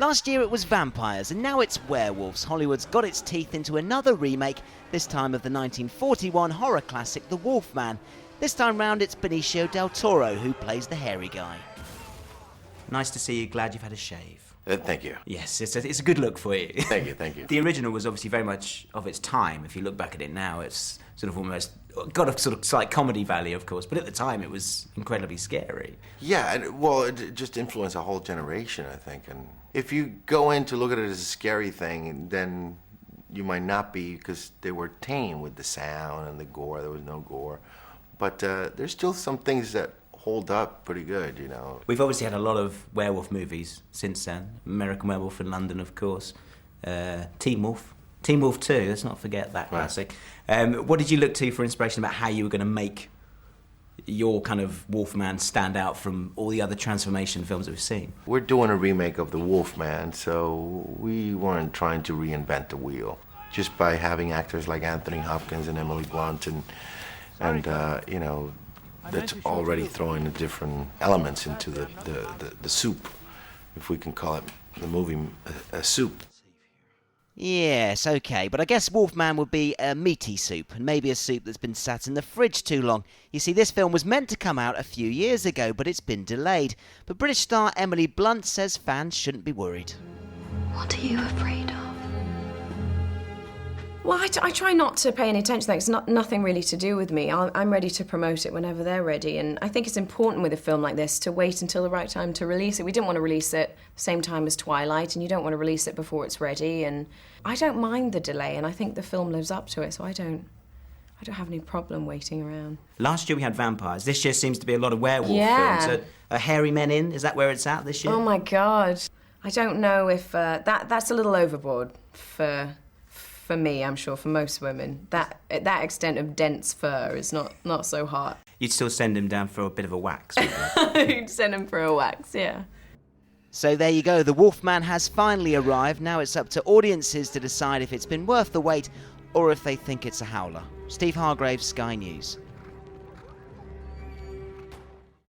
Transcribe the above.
Last year it was vampires, and now it's werewolves. Hollywood's got its teeth into another remake, this time of the 1941 horror classic The Wolfman. This time round it's Benicio del Toro who plays the hairy guy. Nice to see you. Glad you've had a shave. Thank you. Yes, it's a good look for you. Thank you, thank you. The original was obviously very much of its time. If you look back at it now, it's sort of almost got a sort of slight comedy value, of course, but at the time it was incredibly scary. Yeah, well, it just influenced a whole generation, I think. And if you go in to look at it as a scary thing, then you might not be, because they were tame with the sound and the gore. There was no gore. But there's still some things that hold up pretty good, you know. We've obviously had a lot of werewolf movies since then. American Werewolf in London, of course. Teen Wolf. Teen Wolf 2, let's not forget that classic. What did you look to for inspiration about how you were going to make your kind of Wolfman stand out from all the other transformation films that we've seen? We're doing a remake of The Wolfman, so we weren't trying to reinvent the wheel. Just by having actors like Anthony Hopkins and Emily Blunt and you know, that's already throwing the different elements into the soup, if we can call it the movie a soup. Yes, okay, but I guess Wolfman would be a meaty soup, and maybe a soup that's been sat in the fridge too long. You see, this film was meant to come out a few years ago, but it's been delayed. But British star Emily Blunt says fans shouldn't be worried. What are you afraid of? Well, I try not to pay any attention to that. It's nothing really to do with me. I'm ready to promote it whenever they're ready. And I think it's important with a film like this to wait until the right time to release it. We didn't want to release it the same time as Twilight, and you don't want to release it before it's ready. And I don't mind the delay, and I think the film lives up to it, so I don't have any problem waiting around. Last year we had vampires. This year seems to be a lot of werewolf Yeah. films. Are hairy men in? Is that where it's at this year? Oh, my God. I don't know if... that's a little overboard for me, I'm sure, for most women. That extent of dense fur is not so hot. You'd still send him down for a bit of a wax, You'd send him for a wax, yeah. So there you go, The Wolfman has finally arrived. Now it's up to audiences to decide if it's been worth the wait or if they think it's a howler. Steve Hargrave, Sky News.